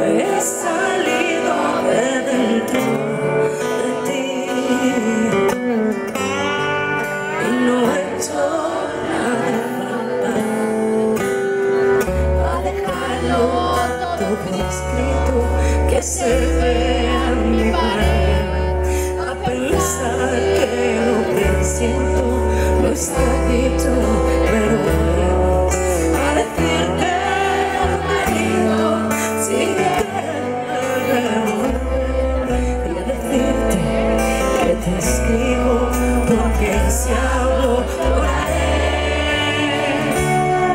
He salido de dentro de ti y no he hecho nada a dejarlo todo escrito, que se vea en mi pared, a pensar que lo que siento no está dicho, pero es a decirte sin querer, y a decirte que te escribo porque si hablo lloraré.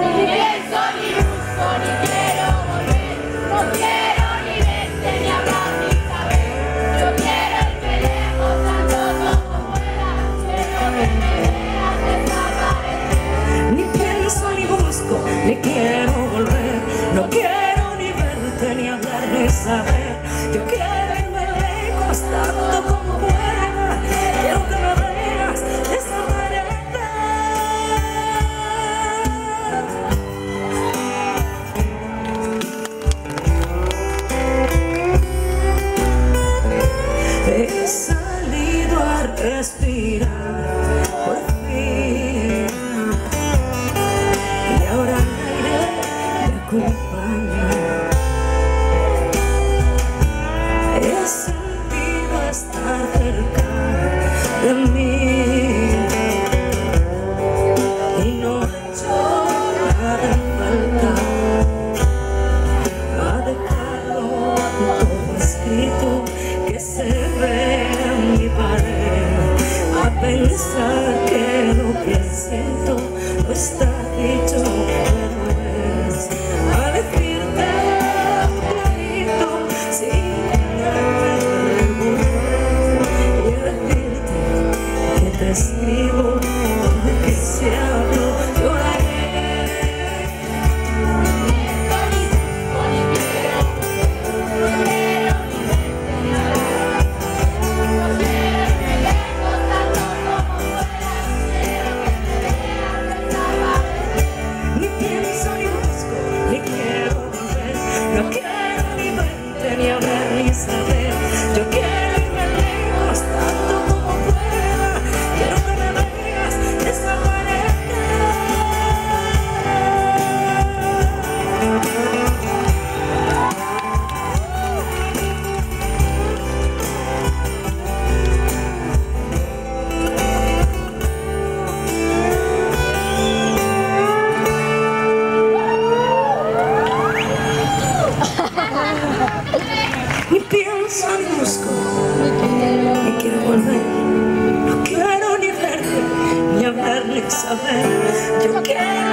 Ni pienso, ni busco, ni quiero volver. No quiero ni verte, ni hablar, ni saber. Yo quiero irme lejos tanto como pueda, pero que me veas desaparecer. Ni pienso, ni busco, ni quiero volver. No quiero ni verte, ni hablar, ni saber. Yo quiero irme lejos tanto como pueda. Quiero que me veas desaparecer. He salido a respirar por fin, y ahora el aire me acompaña. He sentido estar cerca de mí y no he hecho nada en falta a dejarlo todo escrito, que se vea en mi pared, a pensar que lo que siento no está dicho, pero es a decirte clarito sin querer volver, y a decirte que te escribo porque si hablo lloraré. Ni pienso, ni busco, ni quiero volver. No quiero ni verte, ni hablar, ni saber. Yo quiero irme lejos tanto como pueda. Quiero que me veas desaparecer. Ni pienso, ni busco, ni quiero volver. No quiero ni verte, ni hablar, ni saber. Yo quiero